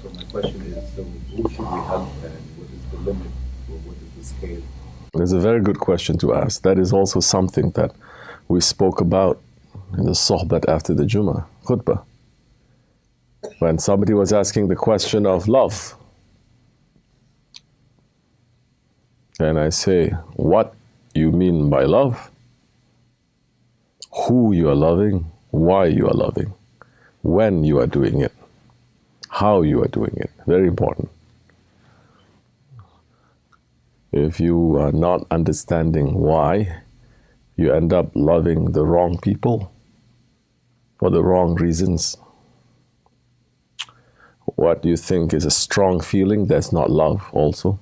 So my question is, so who should we help and what is the limit or what is the scale? It's a very good question to ask. That is also something that we spoke about in the sohbat after the Jummah khutbah. When somebody was asking the question of love. And I say, what you mean by love? Who you are loving, why you are loving, when you are doing it, how you are doing it. Very important. If you are not understanding why, you end up loving the wrong people for the wrong reasons. What you think is a strong feeling, that's not love also.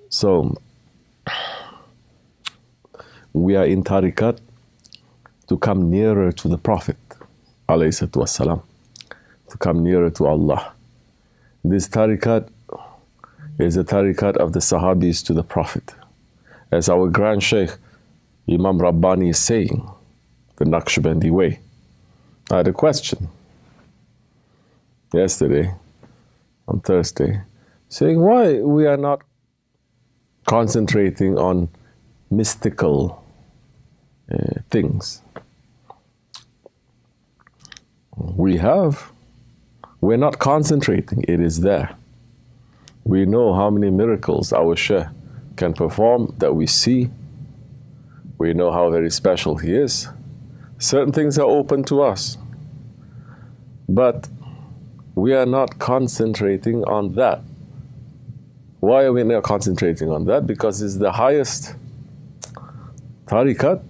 So, we are in tariqat to come nearer to the Prophet, alayhi wassalam, to come nearer to Allah. This tariqat is a tariqat of the Sahabis to the Prophet. As our Grand Sheikh, Imam Rabbani is saying, the Naqshbandi way. I had a question yesterday, on Thursday, saying why we are not concentrating on mystical things. We're not concentrating, it is there. We know how many miracles our Shaykh can perform that we see. We know how very special he is. Certain things are open to us. But we are not concentrating on that. Why are we not concentrating on that? Because it's the highest tariqat.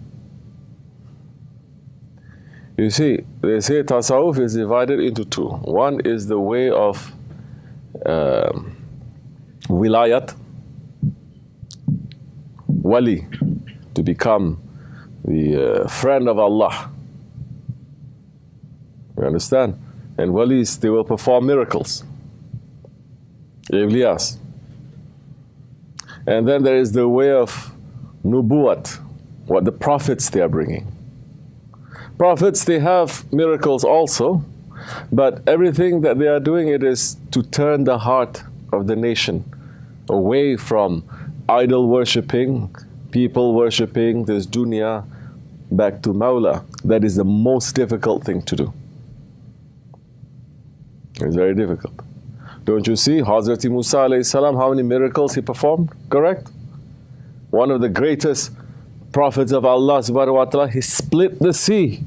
You see, they say tasawwuf is divided into two. One is the way of wilayat, wali, to become the friend of Allah. You understand? And walis, they will perform miracles. Awliyas. And then there is the way of nubuwat, what the prophets they are bringing. Prophets, they have miracles also, but everything that they are doing, it is to turn the heart of the nation away from idol worshipping, people worshipping, this dunya, back to Mawla. That is the most difficult thing to do. It's very difficult. Don't you see Hazrat Musa alayhi salam, how many miracles he performed? Correct? One of the greatest prophets of Allah subhanahu wa ta'ala, he split the sea.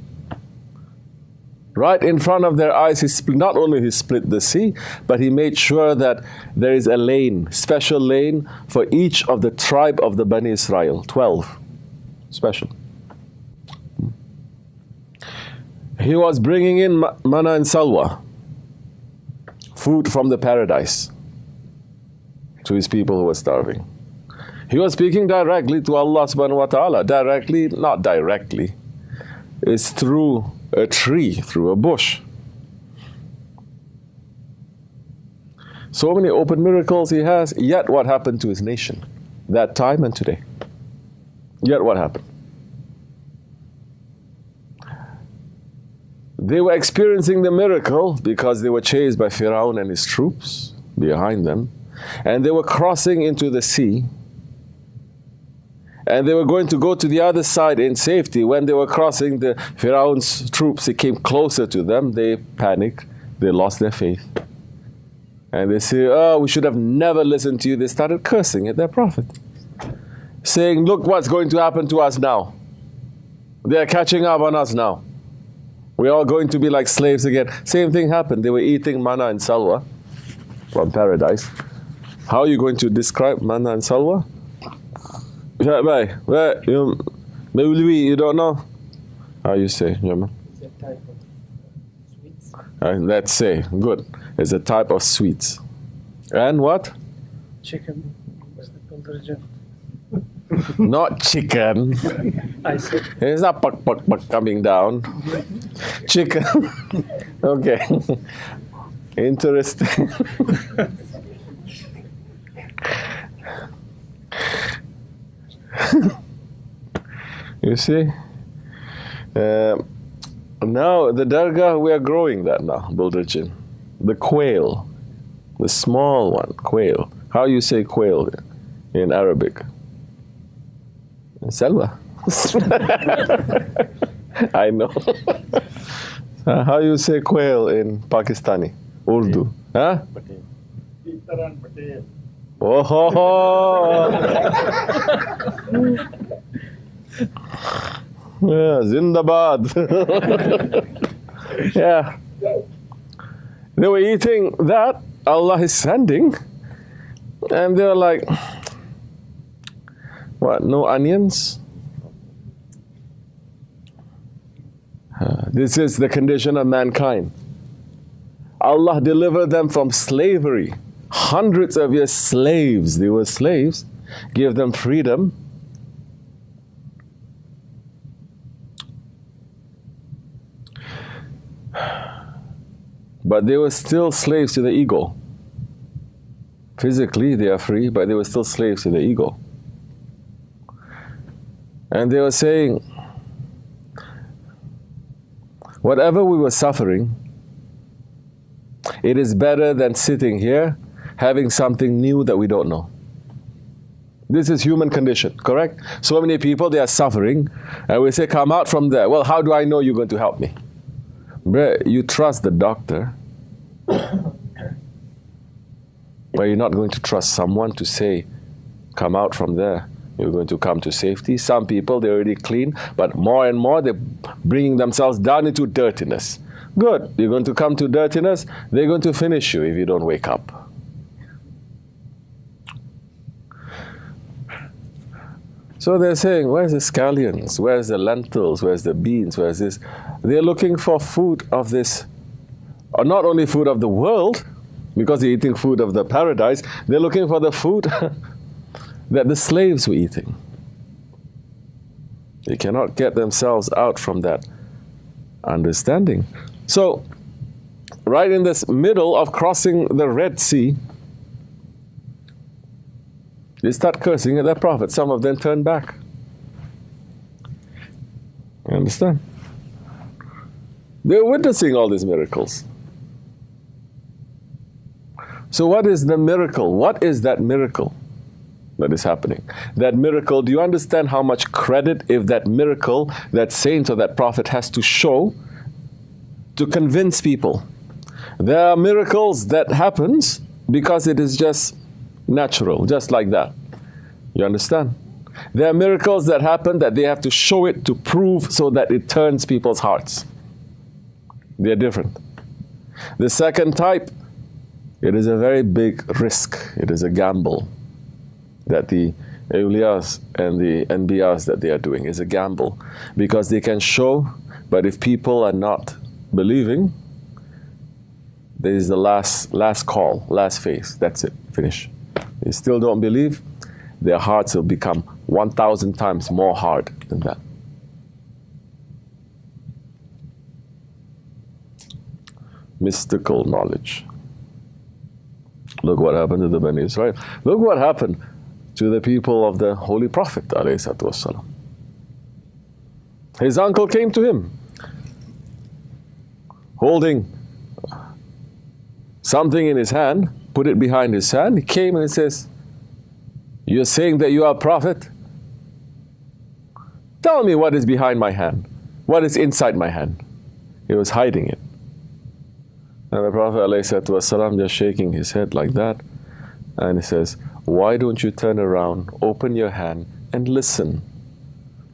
Right in front of their eyes, not only he split the sea, but he made sure that there is a lane, special lane for each of the tribe of the Bani Israel, 12, special. He was bringing in manna and salwa, food from the paradise, to his people who were starving. He was speaking directly to Allah subhanahu wa ta'ala. Directly, not directly. It's through a tree, through a bush. So many open miracles he has, yet what happened to his nation? That time and today. Yet what happened? They were experiencing the miracle because they were chased by Firaun and his troops behind them. And they were crossing into the sea. And they were going to go to the other side in safety. When they were crossing, the Firaun's troops, it came closer to them. They panicked. They lost their faith. And they say, oh, we should have never listened to you. They started cursing at their prophet, saying, look what's going to happen to us now. They are catching up on us now. We're all going to be like slaves again. Same thing happened. They were eating manna and salwa from paradise. How are you going to describe manna and salwa? You don't know? How you say, German? It's a type of sweets. Let's say, good. It's a type of sweets. And what? Chicken was the pilgrimage. Not chicken. I said. It's not puck coming down. Chicken. Okay. Interesting. You see? Now the dargah, we are growing that now, Buldarjin. the quail, the small one, quail. How you say quail in Arabic? Salwa. I know. How you say quail in Pakistani? Urdu. Huh? Oh, ho, ho. Yeah, Zindabad. Yeah. They were eating that Allah is sending, and they were like, what, no onions? This is the condition of mankind. Allah delivered them from slavery. Hundreds of years slaves. They were slaves. Give them freedom. But they were still slaves to the ego. Physically, they are free, but they were still slaves to the ego. And they were saying, whatever we were suffering, it is better than sitting here having something new that we don't know. This is human condition, correct? So many people, they are suffering, and we say, come out from there. Well, how do I know you're going to help me? You trust the doctor, but you're not going to trust someone to say, come out from there. You're going to come to safety. Some people, they're already clean, but more and more, they're bringing themselves down into dirtiness. Good. You're going to come to dirtiness. They're going to finish you if you don't wake up. So they're saying, where's the scallions? Where's the lentils? Where's the beans? Where's this? They're looking for food of this, or not only food of the world, because they're eating food of the paradise, they're looking for the food that the slaves were eating. They cannot get themselves out from that understanding. So, right in this middle of crossing the Red Sea, they start cursing at their prophet. Some of them turn back. You understand? They're witnessing all these miracles. So what is the miracle? What is that miracle that is happening? That miracle, do you understand how much credit if that miracle, that saint or that prophet has to show to convince people? There are miracles that happens because it is just natural, just like that. You understand? There are miracles that happen that they have to show it to prove so that it turns people's hearts. They are different. The second type, it is a very big risk. It is a gamble that the awliyas and the anbiyas that they are doing is a gamble, because they can show, but if people are not believing, there is the last call, last phase. That's it. Finish. They still don't believe, their hearts will become 1,000 times more hard than that. Mystical knowledge. Look what happened to the Bani Israel. Look what happened to the people of the Holy Prophet ﷺ. His uncle came to him, holding something in his hand, put it behind his hand. He came and he says, you're saying that you are a prophet? Tell me what is behind my hand. What is inside my hand? He was hiding it. And the Prophet ﷺ just shaking his head like that. And he says, why don't you turn around, open your hand, and listen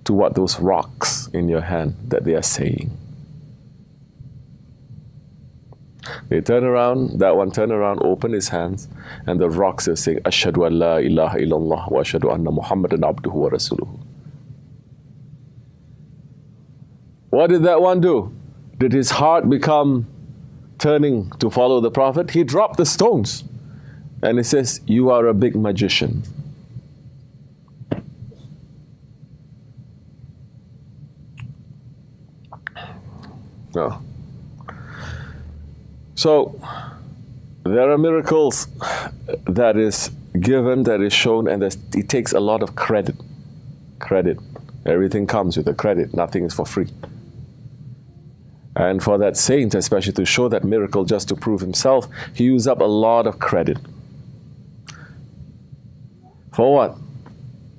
to what those rocks in your hand that they are saying. They turn around, that one turn around, open his hands, and the rocks are saying, Ashhadu an la ilaha illallah wa ashhadu anna Muhammadan abduhu wa rasuluhu. What did that one do? Did his heart become turning to follow the Prophet? He dropped the stones. And he says, you are a big magician. No. So, there are miracles that is given, that is shown, and it takes a lot of credit. Credit. Everything comes with a credit. Nothing is for free. And for that saint, especially to show that miracle just to prove himself, he used up a lot of credit. For what?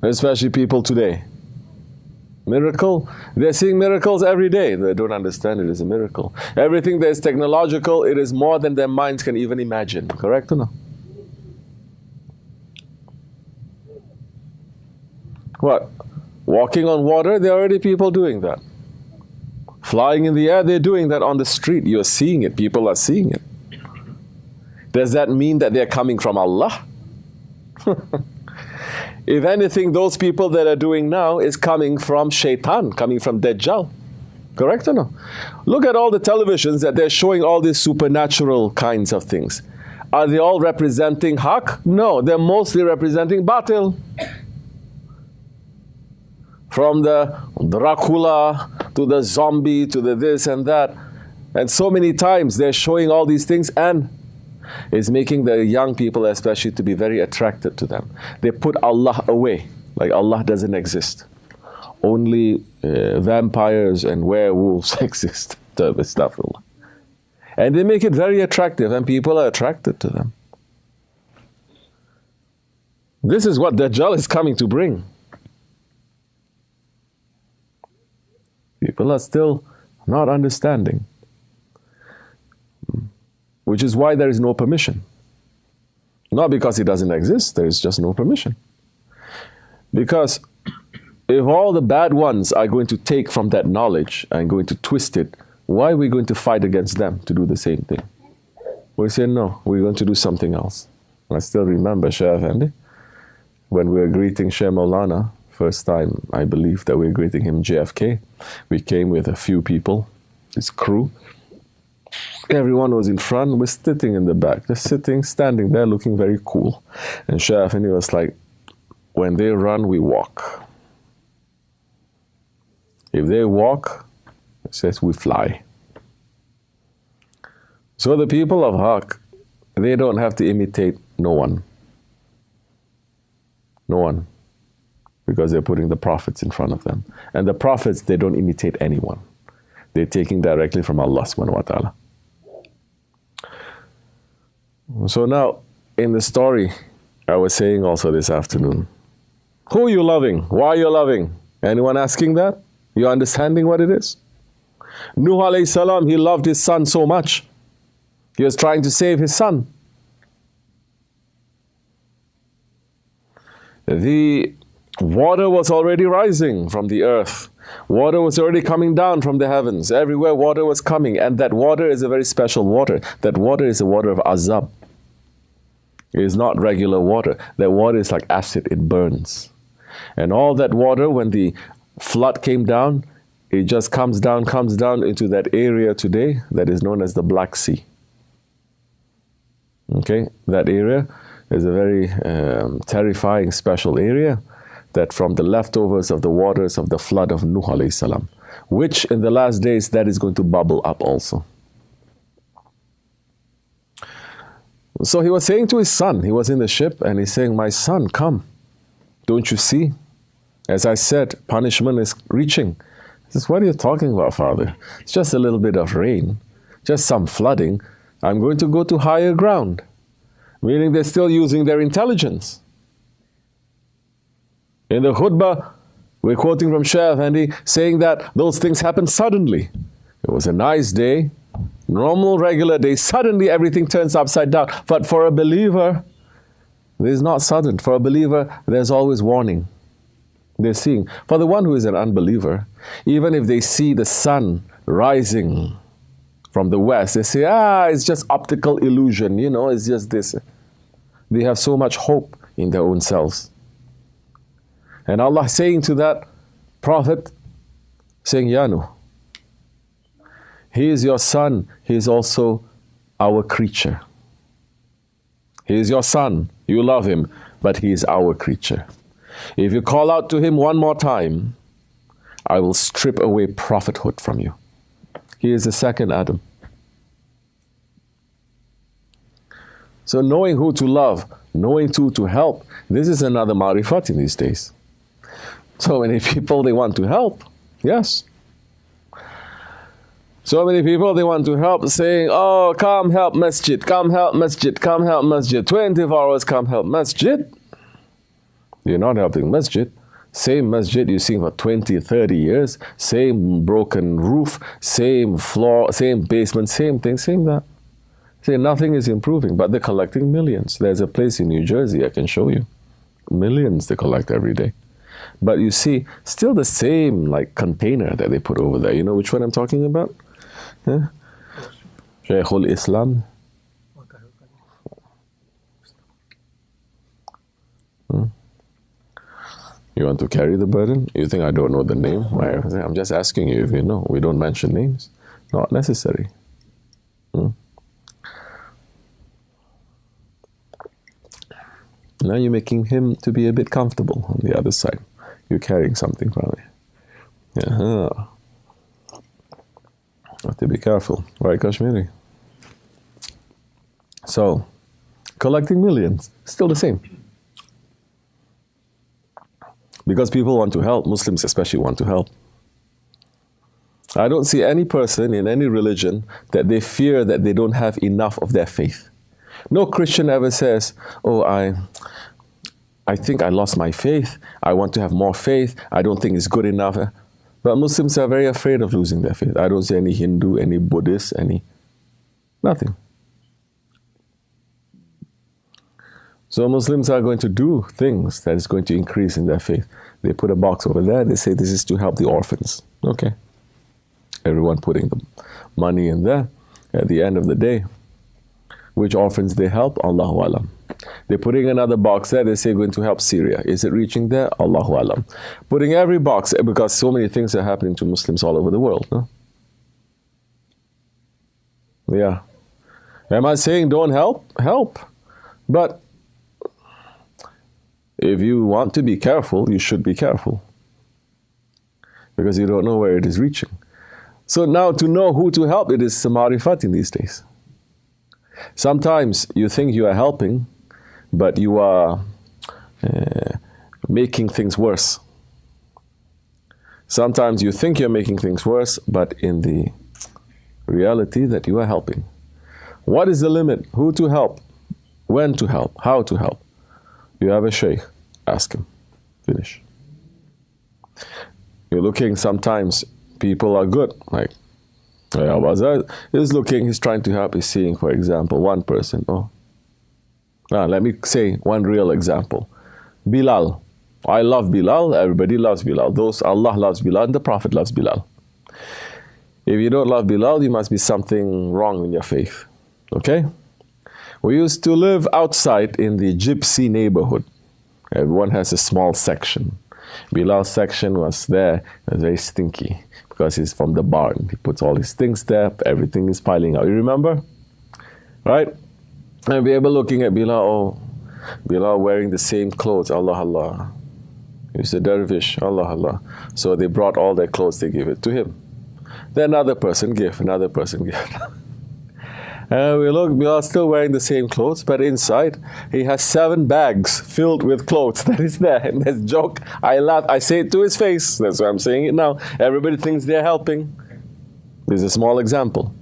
Especially people today. Miracle? They're seeing miracles every day. They don't understand it as a miracle. Everything that is technological, it is more than their minds can even imagine. Correct or no? What? Walking on water, there are already people doing that. Flying in the air, they're doing that on the street. You're seeing it. People are seeing it. Does that mean that they're coming from Allah? If anything, those people that are doing now is coming from Shaitan, coming from Dajjal. Correct or no? Look at all the televisions that they're showing all these supernatural kinds of things. Are they all representing Haqq? No, they're mostly representing Batil. From the Dracula to the zombie to the this and that. And so many times they're showing all these things, and it's making the young people especially to be very attracted to them. They put Allah away, like Allah doesn't exist. Only vampires and werewolves exist. And they make it very attractive, and people are attracted to them. This is what Dajjal is coming to bring. People are still not understanding. Which is why there is no permission. Not because it doesn't exist, there is just no permission. Because if all the bad ones are going to take from that knowledge and going to twist it, why are we going to fight against them to do the same thing? We say, no, we're going to do something else. I still remember Shaykh Effendi, when we were greeting Shaykh Maulana, first time I believe that we were greeting him JFK, we came with a few people, his crew. Everyone was in front, we're sitting in the back, just sitting, standing there, looking very cool. And Shaykh Effendi was like, when they run, we walk. If they walk, it says we fly. So the people of Haqq, they don't have to imitate no one. No one. Because they're putting the prophets in front of them. And the prophets, they don't imitate anyone. They're taking directly from Allah subhanahu wa ta'ala. So now, in the story, I was saying also this afternoon, who are you loving? Why are you loving? Anyone asking that? You understanding what it is? Nuh alayhi salam, he loved his son so much. He was trying to save his son. The water was already rising from the earth. Water was already coming down from the heavens. Everywhere water was coming. And that water is a very special water. That water is the water of azab. It is not regular water. That water is like acid. It burns. And all that water, when the flood came down, it just comes down into that area today that is known as the Black Sea. Okay? That area is a very terrifying, special area, that from the leftovers of the waters of the flood of Nuh alayhi salam, which in the last days, that is going to bubble up also. So he was saying to his son, he was in the ship, and he's saying, my son, come. Don't you see? As I said, punishment is reaching. He says, what are you talking about, Father? It's just a little bit of rain, just some flooding. I'm going to go to higher ground. Meaning they're still using their intelligence. In the khutbah, we're quoting from Shaykh Effendi, saying that those things happened suddenly. It was a nice day, normal, regular day. Suddenly everything turns upside down. But for a believer, there's not sudden. For a believer, there's always warning. They're seeing. For the one who is an unbeliever, even if they see the sun rising from the west, they say, it's just optical illusion, it's just this. They have so much hope in their own selves. And Allah saying to that prophet, saying, Ya Nuh, he is your son, he is also our creature. He is your son, you love him, but he is our creature. If you call out to him one more time, I will strip away prophethood from you. He is the second Adam. So knowing who to love, knowing who to help, this is another marifat in these days. So many people, they want to help, yes. So many people, they want to help, saying, oh, come help masjid, come help masjid, come help masjid. 24 hours, come help masjid. You're not helping masjid. Same masjid you've seen for 20, 30 years. Same broken roof, same floor, same basement, same thing, same that. Say nothing is improving, but they're collecting millions. There's a place in New Jersey I can show you. Millions they collect every day. But you see, still the same like container that they put over there. You know which one I'm talking about? Yeah? Shaykhul Islam. You want to carry the burden? You think I don't know the name? I'm just asking you if you know. We don't mention names. Not necessary. Now you're making him to be a bit comfortable on the other side. You're carrying something from me. Have to be careful. Right, Kashmiri? So, collecting millions, still the same. Because people want to help, Muslims especially want to help. I don't see any person in any religion that they fear that they don't have enough of their faith. No Christian ever says, oh, I think I lost my faith. I want to have more faith. I don't think it's good enough. But Muslims are very afraid of losing their faith. I don't see any Hindu, any Buddhist, nothing. So Muslims are going to do things that is going to increase in their faith. They put a box over there. They say this is to help the orphans. Okay. Everyone putting the money in there. At the end of the day, which orphans they help? Allahu Alam. They're putting another box there. They say going to help Syria. Is it reaching there? Allahu Alam. Putting every box, because so many things are happening to Muslims all over the world. No? Yeah. Am I saying don't help? Help. But if you want to be careful, you should be careful. Because you don't know where it is reaching. So now to know who to help, it is samarifat in these days. Sometimes you think you are helping, but you are making things worse. Sometimes you think you're making things worse, but in the reality that you are helping. What is the limit? Who to help? When to help? How to help? You have a sheikh, ask him. Finish. You're looking, sometimes people are good, like he's looking, he's trying to help, he's seeing, for example, one person. Let me say one real example. Bilal. I love Bilal, everybody loves Bilal. Allah loves Bilal and the Prophet loves Bilal. If you don't love Bilal, you must be something wrong in your faith. Okay? We used to live outside in the gypsy neighborhood. Everyone has a small section. Bilal's section was there, it was very stinky because he's from the barn. He puts all his things there, everything is piling out. You remember? Right? And we were looking at Bilal, Bilal wearing the same clothes, Allah Allah. He's a dervish, Allah Allah. So they brought all their clothes, they gave it to him. Then another person gave, another person gave. And we look, Bilal still wearing the same clothes, but inside he has 7 bags filled with clothes. That is there. And that's a joke. I laugh. I say it to his face. That's why I'm saying it now. Everybody thinks they're helping. This is a small example.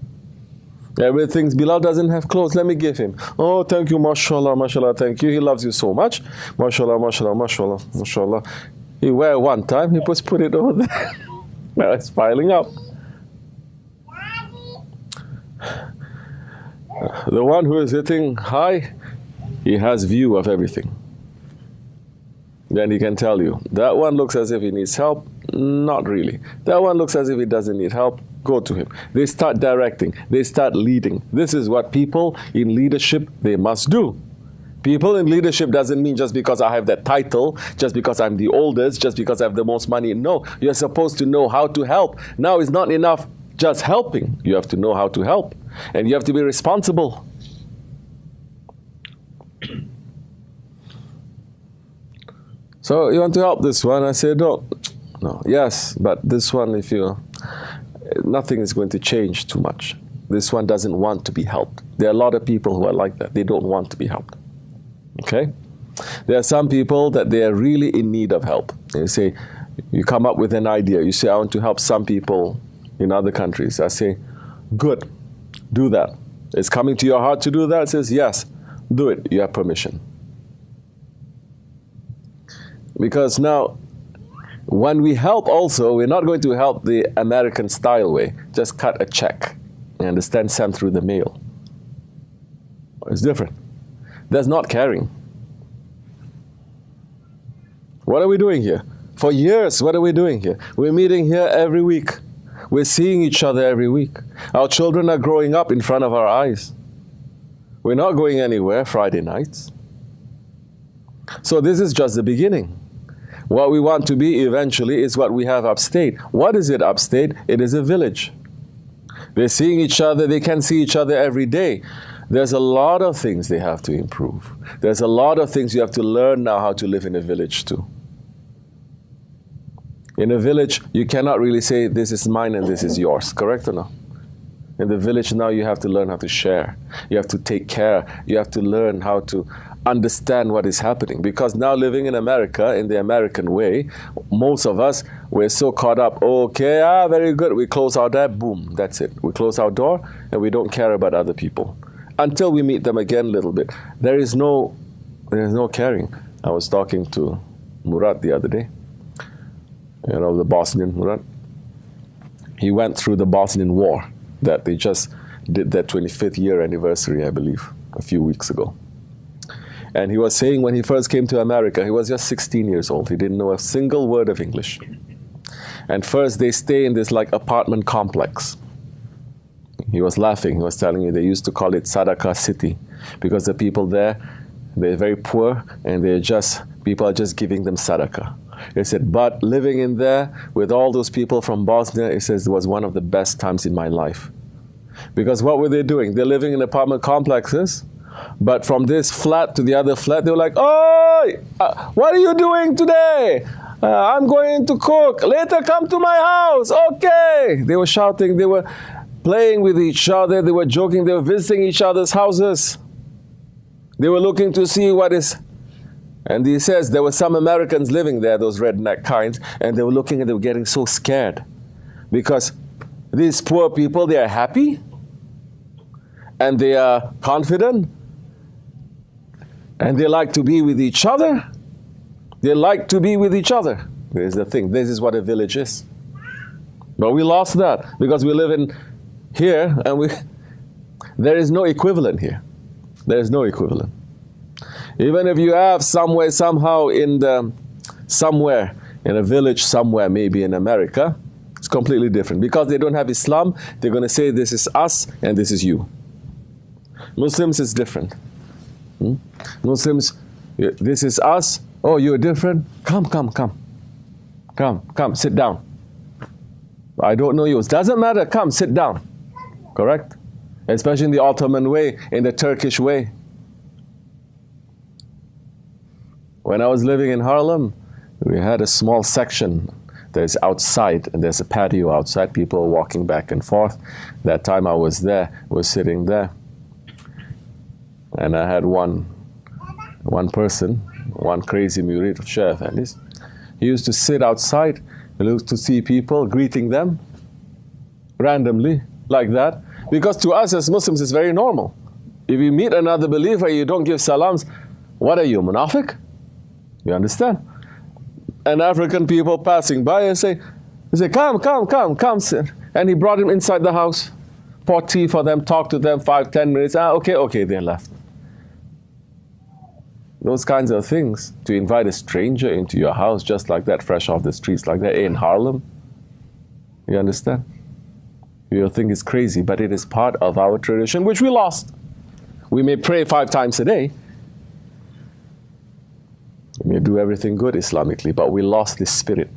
Everybody thinks Bilal doesn't have clothes. Let me give him. Oh, thank you, mashallah, mashallah, thank you. He loves you so much. Mashallah, mashallah, mashallah, mashallah. He wear one time, he put it over there. Now it's piling up. The one who is sitting high, he has view of everything. Then he can tell you, that one looks as if he needs help. Not really. That one looks as if he doesn't need help. Go to him. They start directing. They start leading. This is what people in leadership, they must do. People in leadership doesn't mean just because I have that title, just because I'm the oldest, just because I have the most money. No, you're supposed to know how to help. Now it's not enough just helping. You have to know how to help. And you have to be responsible. So you want to help this one? I say, don't. No. Yes, but this one, nothing is going to change too much. This one doesn't want to be helped. There are a lot of people who are like that. They don't want to be helped. Okay? There are some people that they are really in need of help. You say, you come up with an idea. You say, I want to help some people in other countries. I say, Good. Do that. It's coming to your heart to do that. It says, yes, do it. You have permission. Because now, when we help also, we're not going to help the American style way. Just cut a check. You understand? Send through the mail. It's different. That's not caring. What are we doing here? For years, what are we doing here? We're meeting here every week. We're seeing each other every week. Our children are growing up in front of our eyes. We're not going anywhere Friday nights. So this is just the beginning. What we want to be eventually is what we have upstate. What is it upstate? It is a village. They're seeing each other. They can see each other every day. There's a lot of things they have to improve. There's a lot of things you have to learn now how to live in a village too. In a village, you cannot really say, this is mine and this is yours. Correct or no? In the village now, you have to learn how to share. You have to take care. You have to learn how to understand what is happening. Because now living in America, in the American way, most of us, we're so caught up. Okay, very good. We close our door, boom, that's it. We close our door and we don't care about other people. Until we meet them again a little bit. There is no caring. I was talking to Murat the other day. You know, the Bosnian Murat. He went through the Bosnian War that they just did their 25th year anniversary, I believe, a few weeks ago. And he was saying when he first came to America, he was just 16 years old. He didn't know a single word of English. And first they stay in this like apartment complex. He was laughing. He was telling me they used to call it Sadaka City because the people there, they're very poor and people are just giving them sadaqah. He said, but living in there with all those people from Bosnia, he says, it was one of the best times in my life. Because what were they doing? They're living in apartment complexes, but from this flat to the other flat, they were like, oh, what are you doing today? I'm going to cook. Later, come to my house. Okay. They were shouting. They were playing with each other. They were joking. They were visiting each other's houses. They were looking to see what is. And he says there were some Americans living there, those redneck kinds, and they were looking and they were getting so scared. Because these poor people, they are happy, and they are confident, and they like to be with each other. They like to be with each other. There's the thing. This is what a village is. But we lost that because we live in here, and there is no equivalent here. There is no equivalent. Even if you have somewhere in a village somewhere, maybe in America, it's completely different. Because they don't have Islam, they're going to say this is us and this is you. Muslims is different. Muslims, this is us. Oh, you're different? Come, sit down. I don't know you. It doesn't matter. Come, sit down. Correct? Especially in the Ottoman way, in the Turkish way. When I was living in Harlem, we had a small section. There's outside, and there's a patio outside. People walking back and forth. That time I was there, was sitting there. And I had one person, one crazy murid of Shaykh Effendi's. He used to sit outside, he used to see people, greeting them randomly, like that. Because to us as Muslims, it's very normal. If you meet another believer, you don't give salams. What are you, munafiq? You understand? And African people passing by and say, come, sit. And he brought him inside the house, poured tea for them, talked to them 5-10 minutes. Okay, they left. Those kinds of things, to invite a stranger into your house just like that, fresh off the streets like that, in Harlem. You understand? You'll think it's crazy, but it is part of our tradition, which we lost. We may pray 5 times a day. We may do everything good Islamically, but we lost this spirit.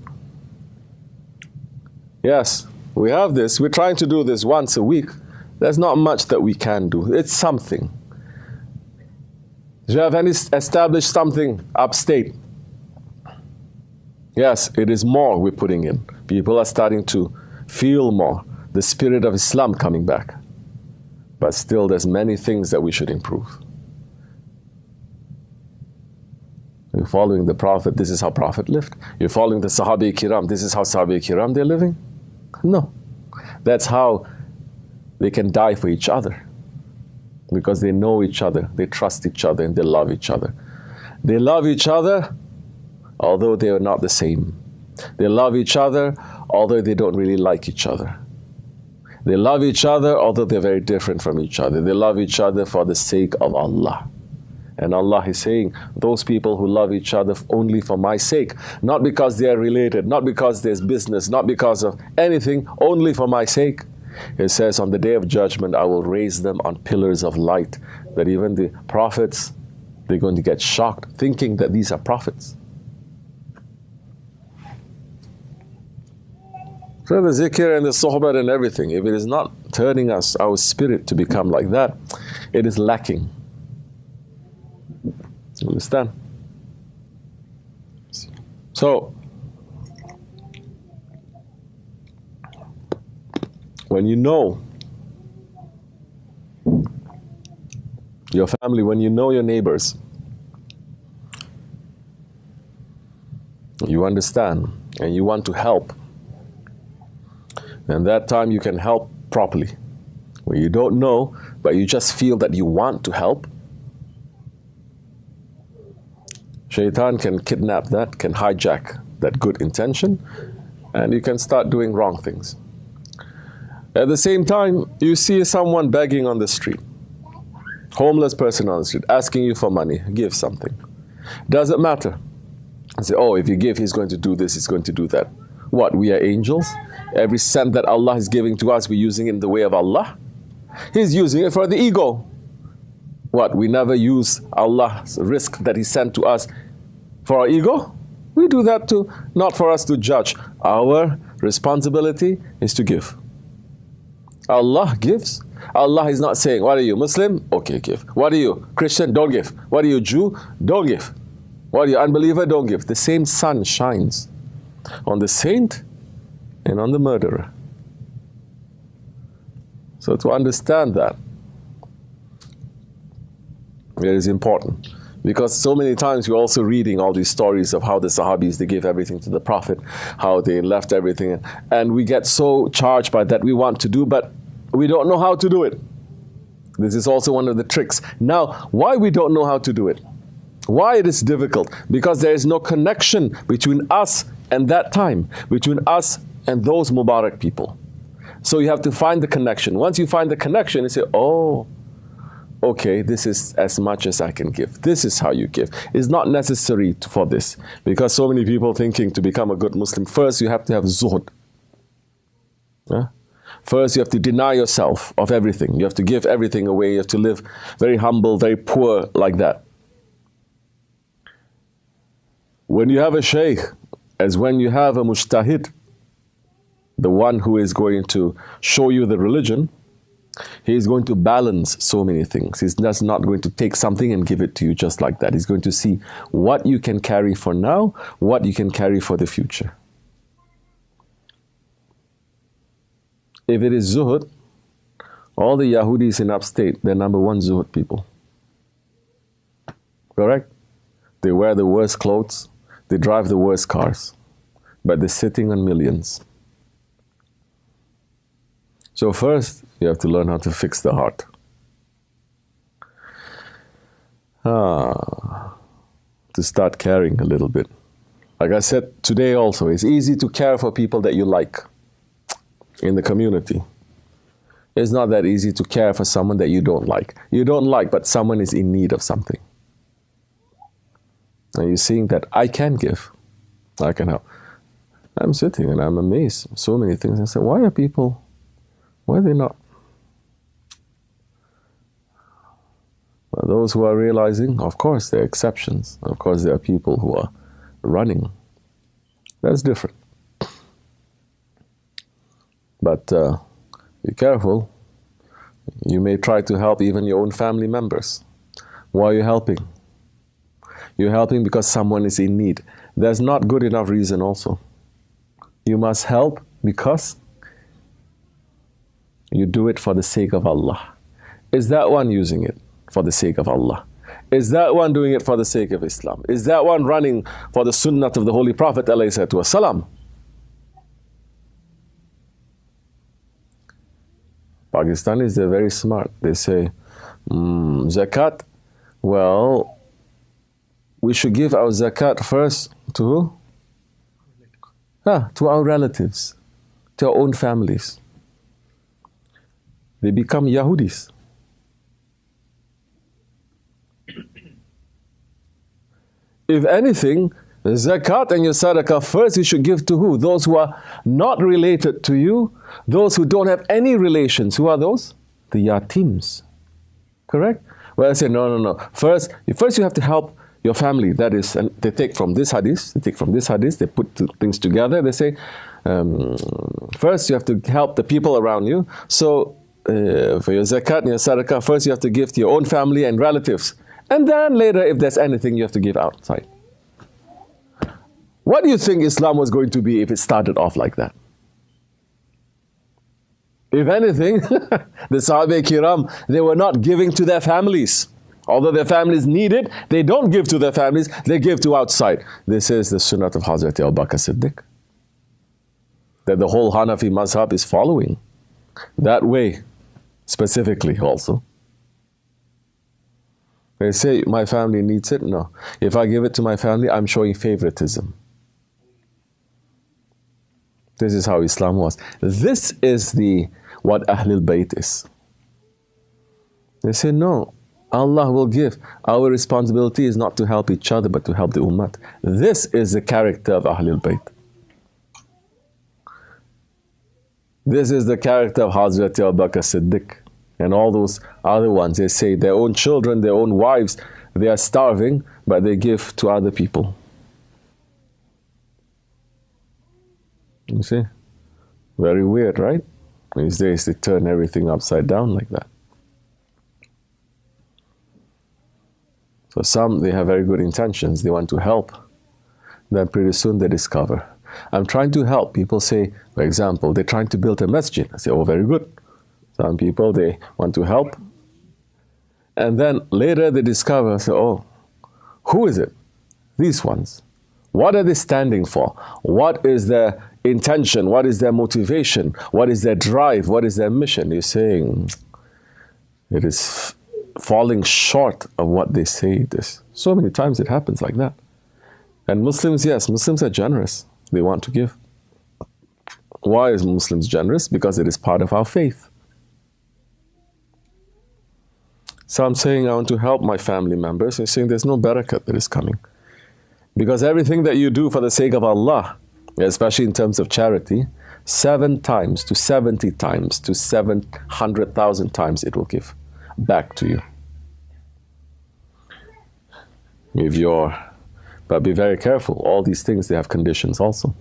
Yes, we have this. We're trying to do this once a week. There's not much that we can do. It's something. Do you have any established something upstate? Yes, it is more we're putting in. People are starting to feel more the spirit of Islam coming back. But still, there's many things that we should improve. You're following the Prophet, this is how Prophet lived. You're following the Sahabi Kiram, this is how Sahabi Kiram they're living? No. That's how They can die for each other because they know each other, they trust each other, and they love each other. They love each other although they are not the same. They love each other although they don't really like each other. They love each other although they're very different from each other. They love each other for the sake of Allah. And Allah is saying, those people who love each other only for my sake, not because they are related, not because there's business, not because of anything, only for my sake. It says, on the day of judgment, I will raise them on pillars of light, that even the prophets, they're going to get shocked, thinking that these are prophets. So the zikr and the sohbah and everything, if it is not turning us, our spirit to become like that, it is lacking. You understand? So, when you know your family, when you know your neighbors, you understand and you want to help, and that time you can help properly. When you don't know, but you just feel that you want to help, Shaitan can kidnap that, can hijack that good intention, and you can start doing wrong things. At the same time, you see someone begging on the street, homeless person on the street, asking you for money, give something. Doesn't matter. I say, oh, if you give, he's going to do this, he's going to do that. What, we are angels? Every cent that Allah is giving to us, we're using it in the way of Allah? He's using it for the ego. What, we never use Allah's risk that He sent to us for our ego? We do that too, not for us to judge. Our responsibility is to give. Allah gives. Allah is not saying, what are you, Muslim? Okay, give. What are you, Christian? Don't give. What are you, Jew? Don't give. What are you, unbeliever? Don't give. The same sun shines on the saint and on the murderer. So to understand that, it is important. Because so many times we're also reading all these stories of how the Sahabis, they gave everything to the Prophet, how they left everything. And we get so charged by that we want to do, but we don't know how to do it. This is also one of the tricks. Now, why we don't know how to do it? Why it is difficult? Because there is no connection between us and that time, between us and those Mubarak people. So you have to find the connection. Once you find the connection, you say, oh, okay, this is as much as I can give. This is how you give. It's not necessary for this. Because so many people thinking to become a good Muslim, first you have to have zuhud. First you have to deny yourself of everything. You have to give everything away. You have to live very humble, very poor like that. When you have a shaykh, as when you have a mujtahid, the one who is going to show you the religion, he is going to balance so many things. He's just not going to take something and give it to you just like that. He's going to see what you can carry for now, what you can carry for the future. If it is zuhud, all the Yahudis in upstate, they're number one zuhud people. Correct? They wear the worst clothes, they drive the worst cars, but they're sitting on millions. So first, you have to learn how to fix the heart. To start caring a little bit. Like I said today also, it's easy to care for people that you like in the community. It's not that easy to care for someone that you don't like. You don't like, but someone is in need of something. And you're seeing that I can give, I can help. I'm sitting and I'm amazed. So many things. I say, why are people, why are they not? Well, those who are realizing, of course, there are exceptions. Of course, there are people who are running. That's different. But be careful. You may try to help even your own family members. Why are you helping? You're helping because someone is in need. That's not good enough reason also. You must help because you do it for the sake of Allah. Is that one using it for the sake of Allah? Is that one doing it for the sake of Islam? Is that one running for the sunnah of the Holy Prophet ﷺ? Pakistanis, they're very smart. They say, zakat, well, we should give our zakat first to who? To our relatives, to our own families. They become Yahudis. If anything, the zakat and your sadaqah first you should give to who? Those who are not related to you, those who don't have any relations. Who are those? The yatims. Correct? Well, I say, no. First you have to help your family. That is, and they take from this hadith, they put things together. They say, first you have to help the people around you. So, for your zakat and your sadaqah, first you have to give to your own family and relatives. And then later, if there's anything, you have to give outside. What do you think Islam was going to be if it started off like that? If anything, the Sahaba Kiram, they were not giving to their families. Although their families need it, they don't give to their families, they give to outside. This is the sunnah of Hazrat Abu Bakr Siddiq, that the whole Hanafi mazhab is following that way, specifically also. They say, my family needs it. No. If I give it to my family, I'm showing favoritism. This is how Islam was. This is what Ahlul Bayt is. They say, no, Allah will give. Our responsibility is not to help each other, but to help the Ummah. This is the character of Ahlul Bayt. This is the character of Hazrat Abu Bakr Siddiq. And all those other ones, they say their own children, their own wives, they are starving, but they give to other people. You see? Very weird, right? These days they turn everything upside down like that. So some, they have very good intentions, they want to help. Then pretty soon they discover, I'm trying to help. People say, for example, they're trying to build a masjid. I say, oh, very good. Some people, they want to help. And then later they discover, say, oh, who is it? These ones. What are they standing for? What is their intention? What is their motivation? What is their drive? What is their mission? You're saying it is falling short of what they say it is. So many times it happens like that. And Muslims, yes, Muslims are generous. They want to give. Why is Muslims generous? Because it is part of our faith. So I'm saying I want to help my family members. They're saying there's no barakat that is coming. Because everything that you do for the sake of Allah, especially in terms of charity, 7 times to 70 times to 700,000 times it will give back to you. But be very careful. All these things, they have conditions also.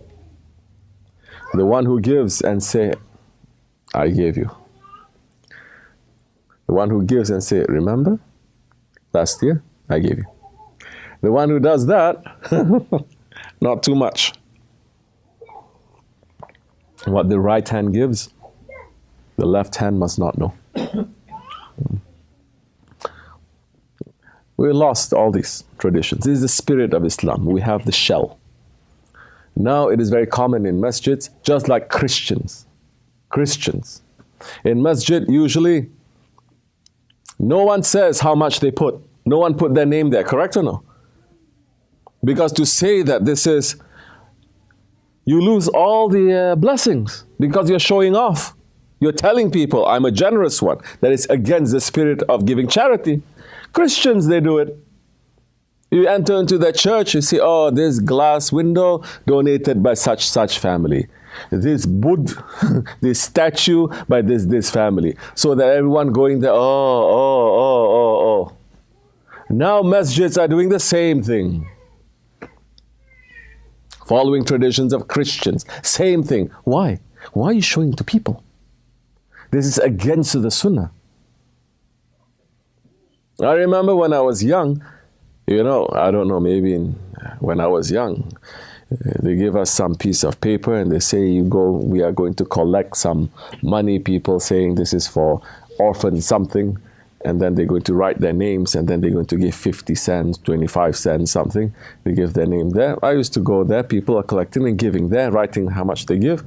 The one who gives and say, I gave you. The one who gives and say, remember, last year, I gave you. The one who does that, not too much. What the right hand gives, the left hand must not know. We lost all these traditions. This is the spirit of Islam. We have the shell. Now it is very common in masjids, just like Christians. In masjid, usually, no one says how much they put. No one put their name there, correct or no? Because to say that this is, you lose all the blessings because you're showing off. You're telling people, I'm a generous one. That is against the spirit of giving charity. Christians, they do it. You enter into their church, you see, oh, this glass window donated by such family. This Buddha, this statue by this family. So that everyone going there, oh. Now masjids are doing the same thing. Following traditions of Christians. Same thing. Why? Why are you showing to people? This is against the sunnah. I remember when I was young, I don't know, maybe when I was young, they give us some piece of paper and they say, we are going to collect some money, people saying this is for orphan something, and then they're going to write their names, and then they're going to give 50 cents, 25 cents, something. They give their name there. I used to go there, people are collecting and giving there, writing how much they give.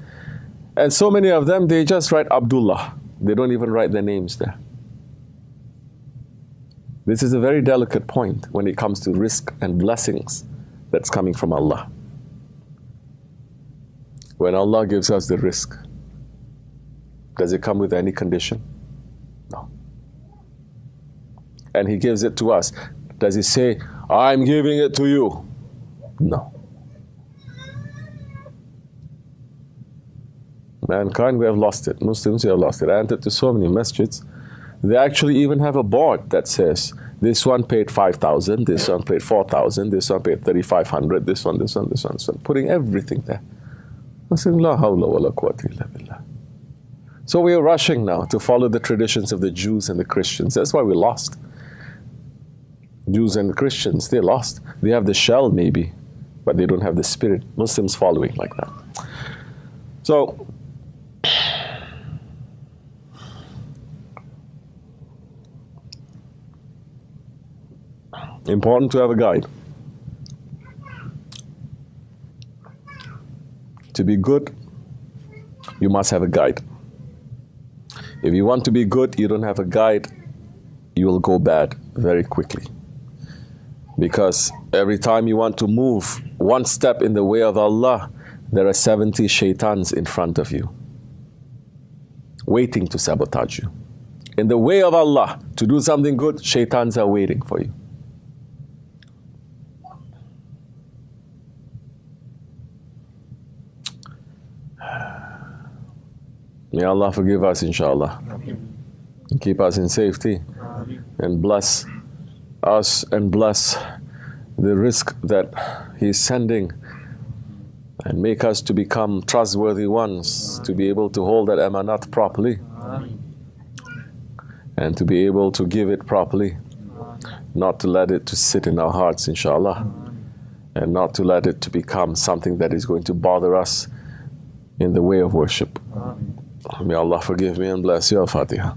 And so many of them, they just write Abdullah. They don't even write their names there. This is a very delicate point when it comes to risk and blessings that's coming from Allah. When Allah gives us the risk, does it come with any condition? No. And He gives it to us. Does He say, I'm giving it to you? No. Mankind, we have lost it. Muslims, we have lost it. I entered to so many masjids. They actually even have a board that says, this one paid 5,000, this one paid 4,000, this one paid 3,500, this one, putting everything there. I said, La hawla wa la quwwata illa billah. So we are rushing now to follow the traditions of the Jews and the Christians. That's why we lost. Jews and the Christians, they lost. They have the shell maybe, but they don't have the spirit. Muslims following like that. So, important to have a guide. To be good, you must have a guide. If you want to be good, you don't have a guide, you will go bad very quickly. Because every time you want to move one step in the way of Allah, there are 70 shaitans in front of you, waiting to sabotage you. In the way of Allah, to do something good, shaitans are waiting for you. May Allah forgive us, inshallah, and keep us in safety, and bless us and bless the risk that He's sending, and make us to become trustworthy ones, to be able to hold that amanat properly, and to be able to give it properly, not to let it to sit in our hearts, inshallah, and not to let it to become something that is going to bother us in the way of worship. May Allah forgive me and bless you. Al-Fatiha.